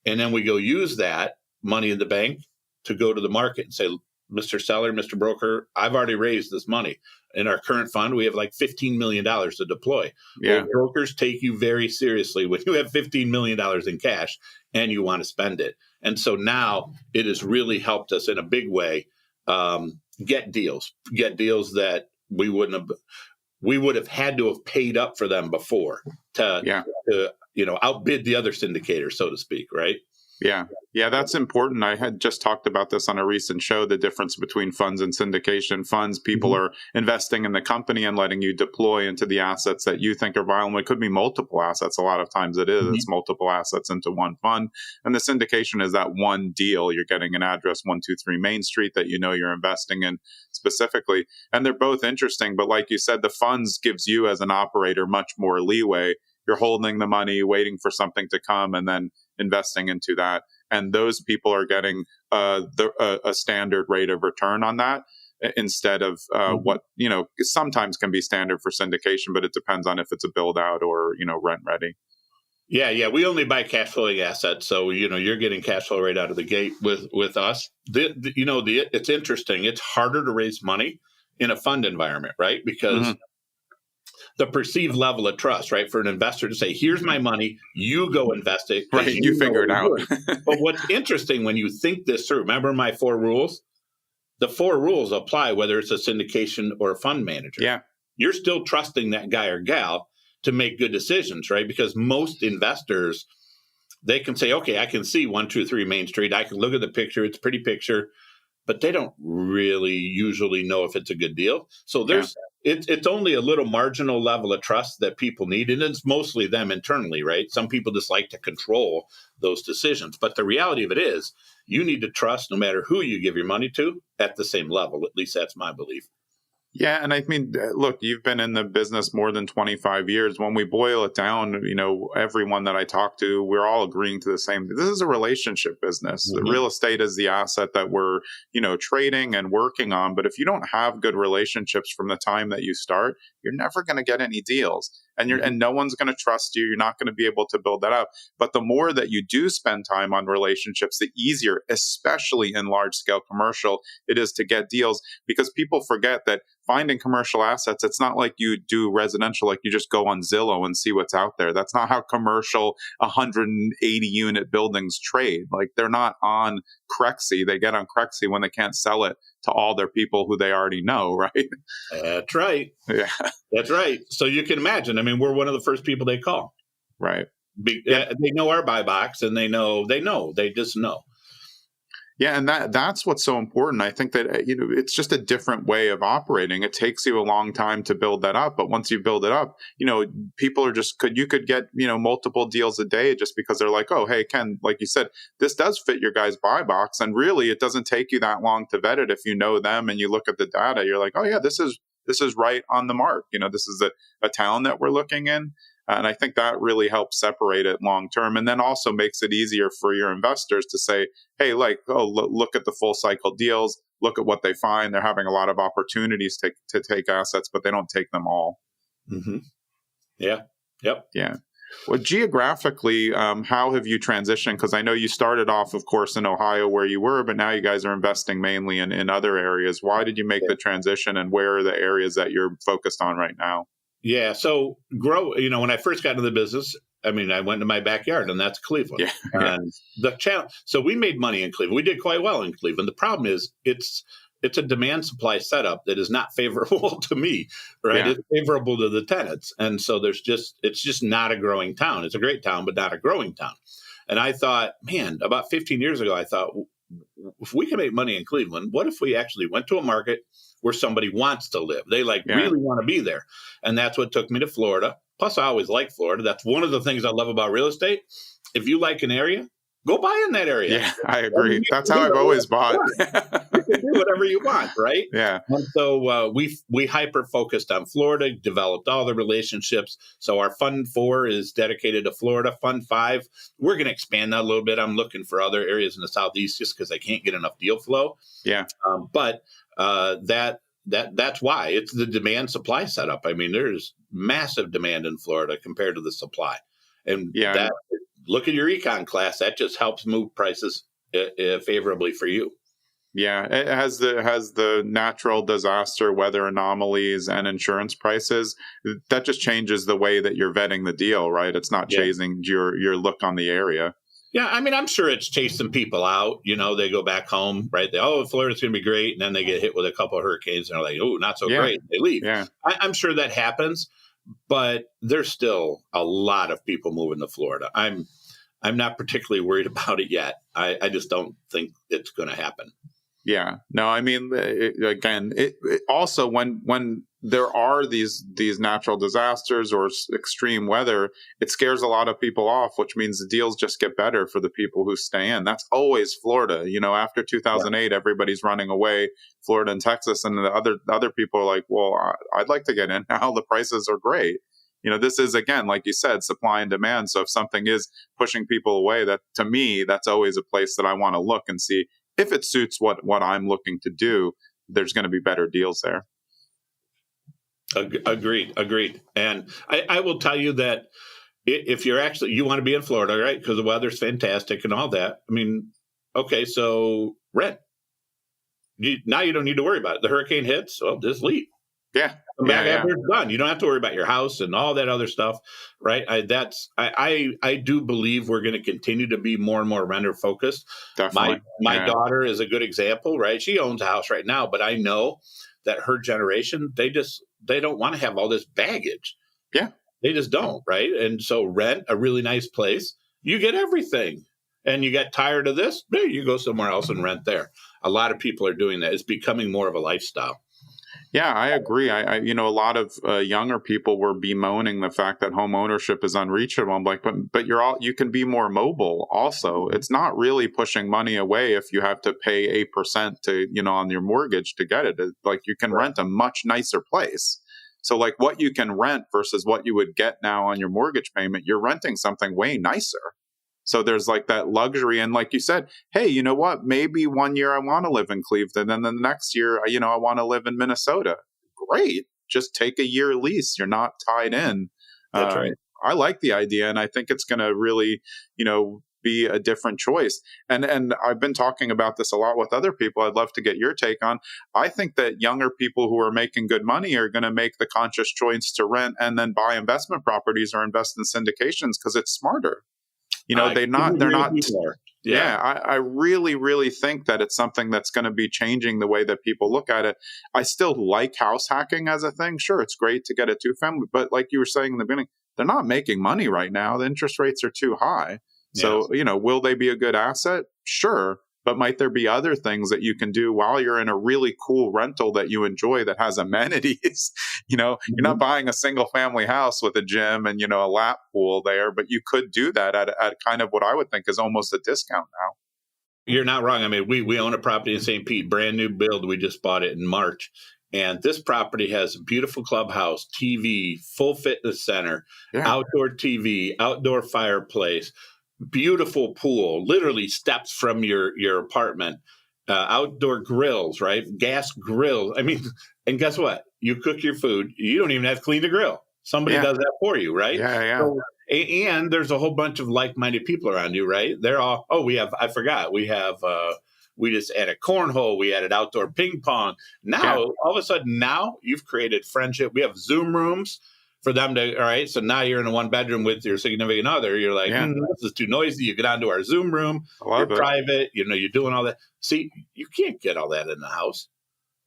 And then we go use that money in the bank to go to the market and say, Mr. Seller, Mr. Broker, I've already raised this money. In our current fund, we have like $15 million to deploy. Yeah. Well, brokers take you very seriously when you have $15 million in cash and you want to spend it. And so now it has really helped us in a big way get deals that we would have had to have paid up for them before to outbid the other syndicators, so to speak, right? Yeah, that's important. I had just talked about this on a recent show, the difference between funds and syndication. Funds, people are investing in the company and letting you deploy into the assets that you think are viable. It could be multiple assets. A lot of times it is. It's multiple assets into one fund. And the syndication is that one deal. You're getting an address, 123 Main Street, that you're investing in specifically. And they're both interesting. But like you said, the funds gives you as an operator much more leeway. You're holding the money, waiting for something to come, and then investing into that. And those people are getting a standard rate of return on that instead of what, sometimes can be standard for syndication, but it depends on if it's a build out or, rent ready. Yeah. We only buy cash flowing assets. So, you're getting cash flow right out of the gate with us. It's interesting. It's harder to raise money in a fund environment, right? Because the perceived level of trust, right? For an investor to say, here's my money, you go invest it. Right, you figure it out. But what's interesting when you think this through, remember my 4 rules? The 4 rules apply whether it's a syndication or a fund manager. Yeah. You're still trusting that guy or gal to make good decisions, right? Because most investors, they can say, okay, I can see 123 Main Street. I can look at the picture. It's a pretty picture. But they don't really usually know if it's a good deal. So it's only a little marginal level of trust that people need. And it's mostly them internally, right? Some people just like to control those decisions. But the reality of it is you need to trust no matter who you give your money to at the same level. At least that's my belief. Yeah. And I mean, look, you've been in the business more than 25 years. When we boil it down, everyone that I talk to, we're all agreeing to the same. This is a relationship business. The real estate is the asset that we're, trading and working on. But if you don't have good relationships from the time that you start, you're never going to get any deals, and and no one's going to trust you. You're not going to be able to build that up. But the more that you do spend time on relationships, the easier, especially in large scale commercial, it is to get deals, because people forget that finding commercial assets, it's not like you do residential, like you just go on Zillow and see what's out there. That's not how commercial 180 unit buildings trade. Like, they're not on Crexy. They get on Crexy when they can't sell it to all their people who they already know, right? That's right. Yeah. That's right. So you can imagine, I mean, we're one of the first people they call. Right. They know our buy box, and they just know. Yeah, and that's what's so important. I think that it's just a different way of operating. It takes you a long time to build that up, but once you build it up, people are you could get multiple deals a day just because they're like, oh, hey, Ken, like you said, this does fit your guy's buy box, and really, it doesn't take you that long to vet it if you know them and you look at the data. You're like, oh yeah, this is right on the mark. This is a town that we're looking in. And I think that really helps separate it long term, and then also makes it easier for your investors to say, hey, look at the full cycle deals, look at what they find. They're having a lot of opportunities to take assets, but they don't take them all. Mm-hmm. Yeah. Yep. Yeah. Well, geographically, how have you transitioned? Because I know you started off, of course, in Ohio where you were, but now you guys are investing mainly in other areas. Why did you make the transition, and where are the areas that you're focused on right now? Yeah. So when I first got into the business, I mean, I went to my backyard, and that's Cleveland. Yeah. And the challenge, so we made money in Cleveland. We did quite well in Cleveland. The problem is it's a demand supply setup that is not favorable to me, right? Yeah. It's favorable to the tenants. And so it's just not a growing town. It's a great town, but not a growing town. And I thought, man, about 15 years ago, I thought, if we can make money in Cleveland, what if we actually went to a market where somebody wants to live? They really want to be there. And that's what took me to Florida. Plus, I always like Florida. That's one of the things I love about real estate. If you like an area, go buy in that area. Yeah, I agree. That's how I've always bought. You can do whatever you want, right? Yeah. And so we hyper-focused on Florida, developed all the relationships. So our Fund 4 is dedicated to Florida. Fund 5, we're going to expand that a little bit. I'm looking for other areas in the Southeast just because I can't get enough deal flow. Yeah. But that's why it's the demand supply setup. I mean, there's massive demand in Florida compared to the supply. And look at your econ class. That just helps move prices favorably for you. Yeah, it has the natural disaster, weather anomalies, and insurance prices. That just changes the way that you're vetting the deal, right? It's not changing your look on the area. Yeah, I mean, I'm sure it's chasing people out. They go back home, right? Florida's going to be great. And then they get hit with a couple of hurricanes and they're like, oh, not so great. They leave. Yeah. I'm sure that happens, but there's still a lot of people moving to Florida. I'm not particularly worried about it yet. I just don't think it's going to happen. Yeah. No, I mean, it also when there are these natural disasters or extreme weather, it scares a lot of people off, which means the deals just get better for the people who stay in. That's always Florida. After 2008, everybody's running away, Florida and Texas, and the other people are like, well, I'd like to get in now. The prices are great. This is, again, like you said, supply and demand. So if something is pushing people away, that to me, that's always a place that I want to look and see if it suits what I'm looking to do. There's going to be better deals there. Agreed. And I will tell you that if you want to be in Florida, right? Because the weather's fantastic and all that. I mean, okay, so rent. Now you don't need to worry about it. The hurricane hits, just leave. Yeah. Come back after it's done. You don't have to worry about your house and all that other stuff, right? I do believe we're going to continue to be more and more renter focused. Definitely. My daughter is a good example, right? She owns a house right now, but I know that her generation, they don't want to have all this baggage. Yeah. They just don't, right? And so rent a really nice place, you get everything. And you get tired of this, you go somewhere else and rent there. A lot of people are doing that. It's becoming more of a lifestyle. Yeah, I agree. A lot of younger people were bemoaning the fact that home ownership is unreachable. I'm like, but you can be more mobile. Also, it's not really pushing money away if you have to pay 8% to on your mortgage to get it. It's like you can rent a much nicer place. So like what you can rent versus what you would get now on your mortgage payment, you're renting something way nicer. So there's like that luxury. And like you said, hey, you know what? Maybe one year I want to live in Cleveland, and then the next year, I want to live in Minnesota. Great. just take a year lease. You're not tied in. That's right. I like the idea, and I think it's going to really, be a different choice. And I've been talking about this a lot with other people. I'd love to get your take on. I think that younger people who are making good money are going to make the conscious choice to rent and then buy investment properties or invest in syndications because it's smarter. They're not. Yeah, I really, really think that it's something that's going to be changing the way that people look at it. I still like house hacking as a thing. Sure, it's great to get a 2-family, but like you were saying in the beginning, they're not making money right now. The interest rates are too high. So, will they be a good asset? Sure. But might there be other things that you can do while you're in a really cool rental that you enjoy that has amenities? You're not buying a single family house with a gym and, a lap pool there, but you could do that at kind of what I would think is almost a discount now. You're not wrong. I mean, we own a property in St. Pete, brand new build. We just bought it in March. And this property has a beautiful clubhouse, TV, full fitness center, outdoor TV, outdoor fireplace, beautiful pool, literally steps from your apartment, outdoor grills, right? Gas grills. I mean, and guess what? You cook your food. You don't even have to clean the grill. Somebody does that for you, right? Yeah. So, and there's a whole bunch of like-minded people around you, right? They're all, we just added cornhole. We added outdoor ping pong. Now, all of a sudden, you've created friendship. We have Zoom rooms for them to, all right, so now you're in a 1-bedroom with your significant other. You're like, this is too noisy. You get onto our Zoom room. You're private. You're doing all that. See, you can't get all that in the house.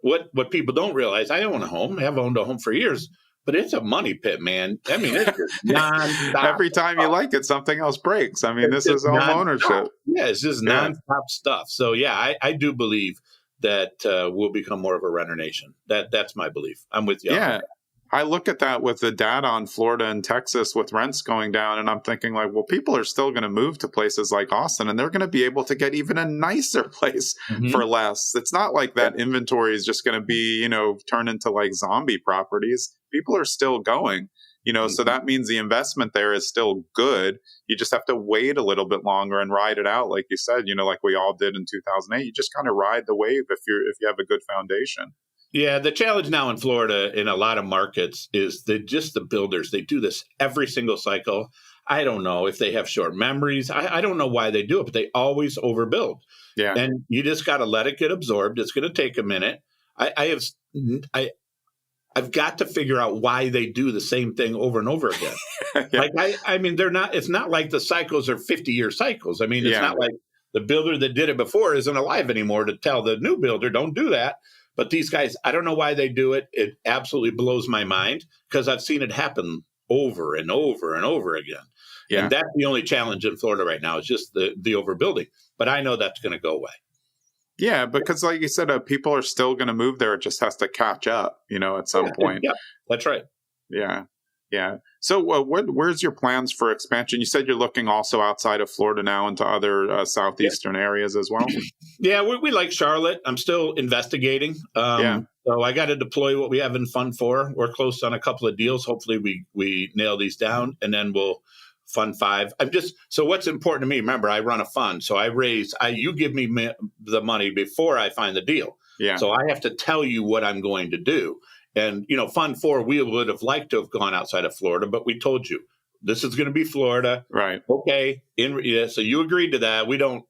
What people don't realize, I own a home. I have owned a home for years, but it's a money pit, man. I mean, it's just nonstop. Every time you like it, something else breaks. I mean, this is home ownership. Yeah, it's just nonstop stuff. So, I do believe that we'll become more of a renter nation. That's my belief. I'm with you. Yeah. I look at that with the data on Florida and Texas with rents going down, and I'm thinking like, well, people are still going to move to places like Austin, and they're going to be able to get even a nicer place for less. It's not like that inventory is just going to be, turned into like zombie properties. People are still going, so that means the investment there is still good. You just have to wait a little bit longer and ride it out. Like you said, like we all did in 2008, you just kind of ride the wave if you have a good foundation. Yeah, the challenge now in Florida in a lot of markets is the builders. They do this every single cycle. I don't know if they have short memories. I don't know why they do it, but they always overbuild. Yeah, and you just got to let it get absorbed. It's going to take a minute. I've got to figure out why they do the same thing over and over again. Like I mean, they're not. It's not like the cycles are 50-year cycles. I mean, it's not like the builder that did it before isn't alive anymore to tell the new builder don't do that. But these guys, I don't know why they do it. It absolutely blows my mind because I've seen it happen over and over and over again. Yeah. And that's the only challenge in Florida right now is just the overbuilding. But I know that's going to go away. Yeah, because like you said, people are still going to move there. It just has to catch up, at some point. Yeah, that's right. Yeah. So where's your plans for expansion? You said you're looking also outside of Florida now into other southeastern areas as well. Yeah, we like Charlotte. I'm still investigating. So I got to deploy what we have in Fund 4. We're close on a couple of deals. Hopefully we nail these down, and then we'll Fund 5. So what's important to me, remember, I run a fund. So you give me the money before I find the deal. Yeah. So I have to tell you what I'm going to do. And, Fund 4, we would have liked to have gone outside of Florida, but we told you this is going to be Florida. Right. Okay. So you agreed to that. We don't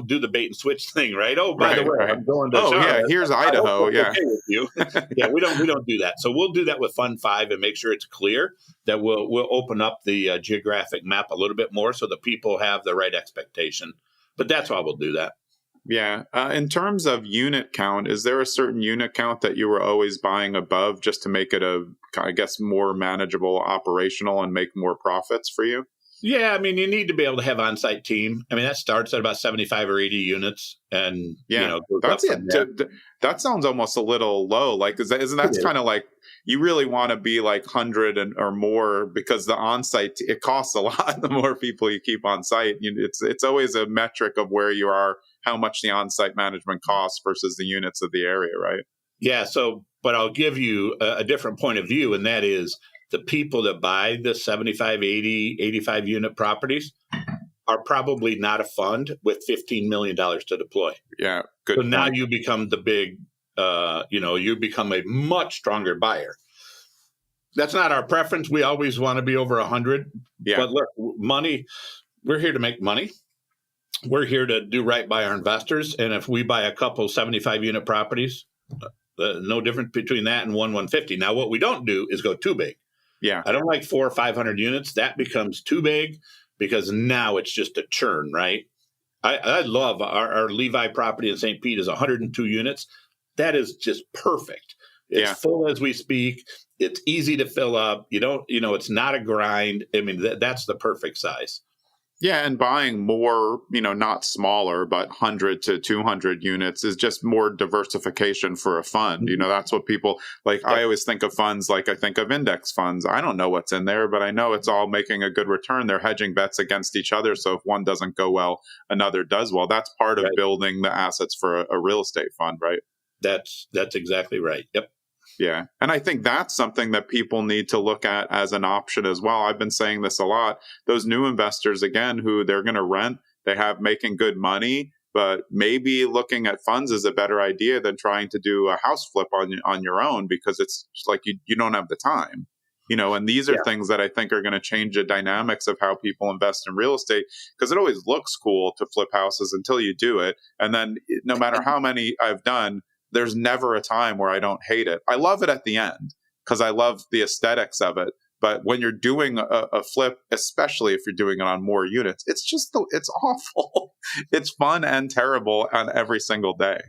do the bait and switch thing, right? Oh, by the way, I'm going to Charlotte. Here's Idaho. Yeah. Okay with you. Yeah, we don't do that. So we'll do that with Fund 5 and make sure it's clear that we'll open up the geographic map a little bit more so that people have the right expectation. But that's why we'll do that. Yeah. In terms of unit count, is there a certain unit count that you were always buying above just to make it more manageable, operational, and make more profits for you? Yeah. I mean, you need to be able to have on-site team. I mean, that starts at about 75 or 80 units. And, that's it. That sounds almost a little low. Like, isn't that kind of like, you really want to be like 100 or more because the on-site, it costs a lot the more people you keep on site. It's always a metric of where you are, how much the on-site management costs versus the units of the area, right? Yeah. But I'll give you a different point of view, and that is the people that buy the 75, 80, 85 unit properties are probably not a fund with $15 million to deploy. Yeah. Good. So now you become the big, you become a much stronger buyer. That's not our preference. We always want to be over 100. Yeah. But look, money, we're here to make money. We're here to do right by our investors. And if we buy a couple 75-unit properties, no difference between that and 150. Now, what we don't do is go too big. Yeah. I don't like 400 or 500 units. That becomes too big because now it's just a churn, right? I love our Levi property in St. Pete is 102 units. That is just perfect. It's full as we speak. It's easy to fill up. It's not a grind. I mean, that's the perfect size. Yeah, and buying more, not smaller, but 100 to 200 units is just more diversification for a fund. That's what people like. I always think of funds like I think of index funds. I don't know what's in there, but I know it's all making a good return. They're hedging bets against each other. So if one doesn't go well, another does well. That's part of building the assets for a real estate fund, right? That's exactly right. Yep. Yeah. And I think that's something that people need to look at as an option as well. I've been saying this a lot. Those new investors, again, who they're going to rent, they have making good money, but maybe looking at funds is a better idea than trying to do a house flip on your own, because it's just like you don't have the time. And these are things that I think are going to change the dynamics of how people invest in real estate, because it always looks cool to flip houses until you do it. And then no matter how many I've done, there's never a time where I don't hate it. I love it at the end because I love the aesthetics of it. But when you're doing a flip, especially if you're doing it on more units, it's awful. It's fun and terrible on every single day.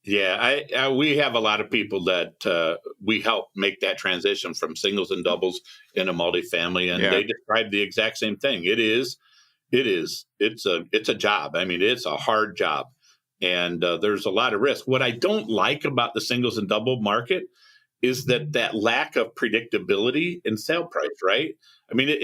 Yeah, we have a lot of people that we help make that transition from singles and doubles into multifamily, and they describe the exact same thing. It's a job. I mean, it's a hard job. And there's a lot of risk. What I don't like about the singles and double market is that lack of predictability in sale price, right? I mean,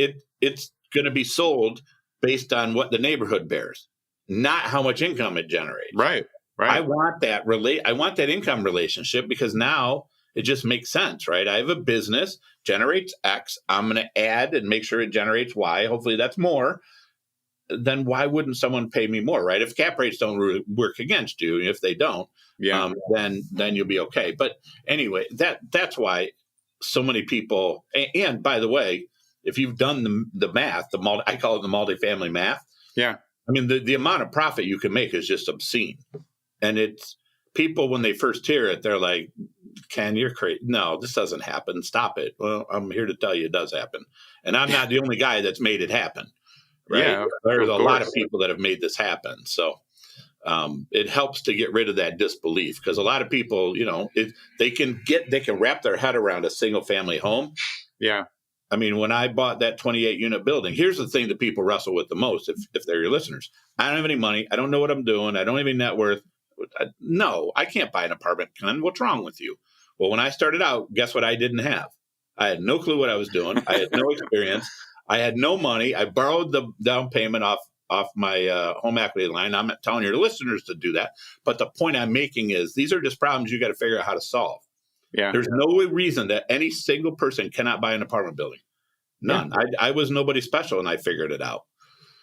it's going to be sold based on what the neighborhood bears, not how much income it generates. Right. I want that income relationship, because now it just makes sense, right? I have a business, generates X. I'm going to add and make sure it generates Y. Hopefully that's more. Then why wouldn't someone pay me more, right? If cap rates don't work against you, if they don't, then you'll be okay. But anyway, that's why so many people. And by the way, if you've done the math, I call it the multifamily math. Yeah, I mean the amount of profit you can make is just obscene, and it's people when they first hear it, they're like, "Ken, you're crazy. No, this doesn't happen. Stop it." Well, I'm here to tell you it does happen, and I'm not the only guy that's made it happen. Right. Yeah, there's a lot of people that have made this happen. So it helps to get rid of that disbelief, because a lot of people, they can wrap their head around a single family home. Yeah. I mean, when I bought that 28 unit building, here's the thing that people wrestle with the most. If they're your listeners, I don't have any money. I don't know what I'm doing. I don't have any net worth. No, I can't buy an apartment. Ken, what's wrong with you? Well, when I started out, guess what I didn't have? I had no clue what I was doing. I had no experience. I had no money. I borrowed the down payment off my home equity line. I'm not telling your listeners to do that. But the point I'm making is these are just problems you got to figure out how to solve. Yeah. There's no reason that any single person cannot buy an apartment building. None. Yeah. I was nobody special, and I figured it out.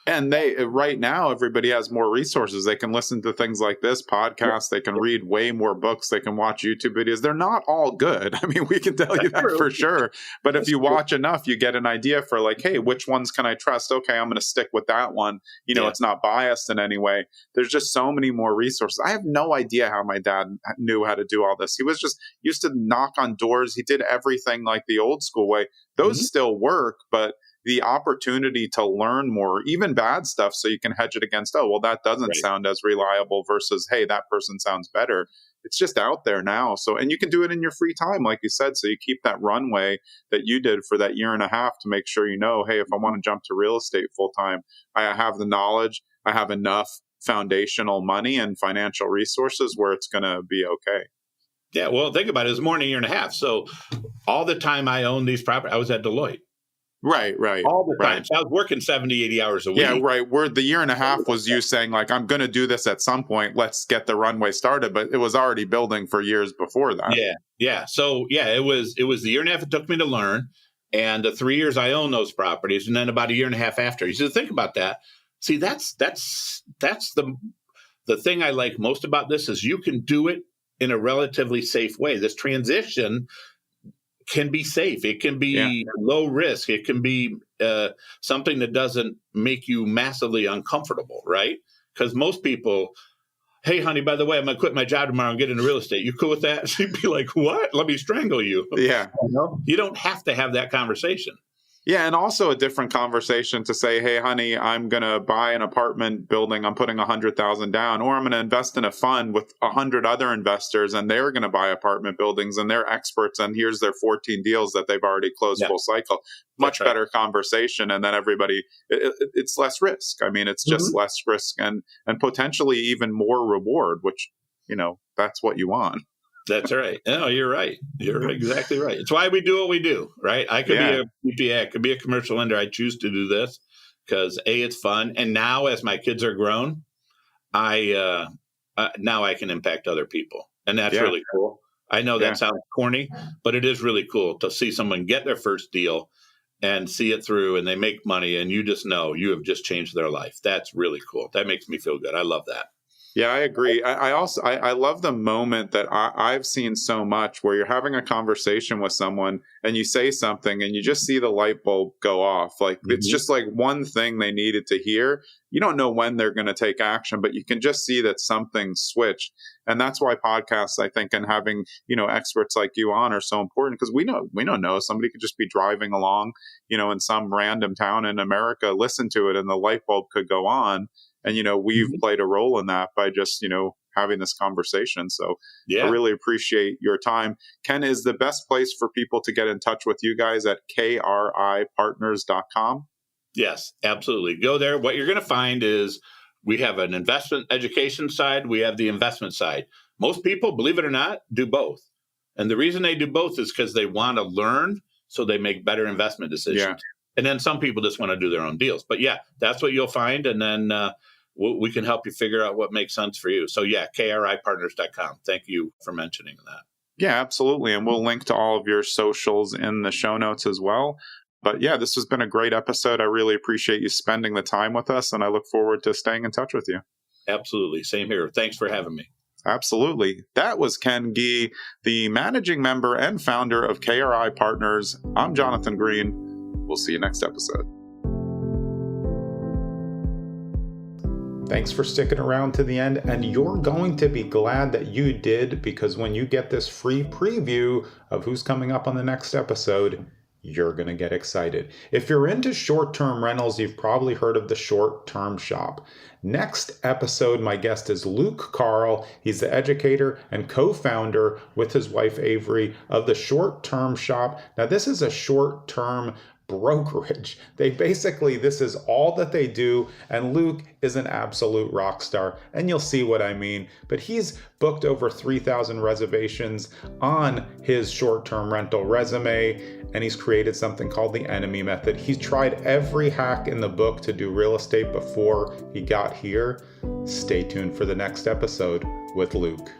And right now, everybody has more resources. They can listen to things like this podcast. They can read way more books. They can watch YouTube videos. They're not all good. I mean, we can tell you that for sure. But if you watch enough, you get an idea for like, hey, which ones can I trust? Okay, I'm going to stick with that one. It's not biased in any way. There's just so many more resources. I have no idea how my dad knew how to do all this. He was just used to knock on doors. He did everything like the old school way. Those still work, but the opportunity to learn more, even bad stuff, so you can hedge it against, that doesn't sound as reliable versus, hey, that person sounds better. It's just out there now. So, and you can do it in your free time, like you said. So you keep that runway that you did for that year and a half to make sure, hey, if I want to jump to real estate full time, I have the knowledge, I have enough foundational money and financial resources where it's going to be okay. Yeah. Well, think about it. It was more than a year and a half. So all the time I owned these properties, I was at Deloitte. Right. All the time. So I was working 70, 80 hours a week. Yeah, right. Where the year and a half was you saying, like, I'm going to do this at some point. Let's get the runway started. But it was already building for years before that. Yeah. So, it was the year and a half it took me to learn. And the 3 years I owned those properties. And then about a year and a half after. You should think about that. See, that's the thing I like most about this is you can do it in a relatively safe way. This transition, can be safe. It can be low risk. It can be something that doesn't make you massively uncomfortable, right? Because most people, hey, honey, by the way, I'm going to quit my job tomorrow and get into real estate. You cool with that? She'd be like, what? Let me strangle you. Yeah. You don't have to have that conversation. Yeah, and also a different conversation to say, hey, honey, I'm going to buy an apartment building. I'm putting $100,000 down, or I'm going to invest in a fund with 100 other investors, and they're going to buy apartment buildings, and they're experts, and here's their 14 deals that they've already closed full cycle. Much better conversation, and then everybody, it's less risk. I mean, it's just less risk and potentially even more reward, which, that's what you want. That's right. No, you're right. You're exactly right. It's why we do what we do, right? I could be a CPA, I could be a commercial lender. I choose to do this because it's fun. And now as my kids are grown, now I can impact other people. And that's really cool. I know that sounds corny, but it is really cool to see someone get their first deal and see it through and they make money and you just know you have just changed their life. That's really cool. That makes me feel good. I love that. Yeah, I agree. I love the moment that I've seen so much where you're having a conversation with someone and you say something and you just see the light bulb go off. Like it's just like one thing they needed to hear. You don't know when they're going to take action, but you can just see that something switched. And that's why podcasts, I think, and having, experts like you on are so important because we don't know. Somebody could just be driving along, in some random town in America, listen to it and the light bulb could go on. And, we've played a role in that by just, having this conversation. So I really appreciate your time. Ken, is the best place for people to get in touch with you guys at kripartners.com? Yes, absolutely. Go there. What you're going to find is we have an investment education side. We have the investment side. Most people, believe it or not, do both. And the reason they do both is because they want to learn so they make better investment decisions. Yeah. And then some people just want to do their own deals. But that's what you'll find. And then we can help you figure out what makes sense for you. So kripartners.com. Thank you for mentioning that. Yeah, absolutely. And we'll link to all of your socials in the show notes as well. But this has been a great episode. I really appreciate you spending the time with us. And I look forward to staying in touch with you. Absolutely. Same here. Thanks for having me. Absolutely. That was Ken Gee, the managing member and founder of KRI Partners. I'm Jonathan Green. We'll see you next episode. Thanks for sticking around to the end, and you're going to be glad that you did, because when you get this free preview of who's coming up on the next episode, you're going to get excited. If you're into short-term rentals, you've probably heard of the Short Term Shop. Next episode, my guest is Luke Carl. He's the educator and co-founder with his wife Avery of the Short Term Shop. Now, this is a short-term brokerage. This is all that they do, and Luke is an absolute rock star, and you'll see what I mean. But he's booked over 3,000 reservations on his short-term rental resume, and he's created something called the enemy method. He's tried every hack in the book to do real estate before he got here. Stay tuned for the next episode with Luke.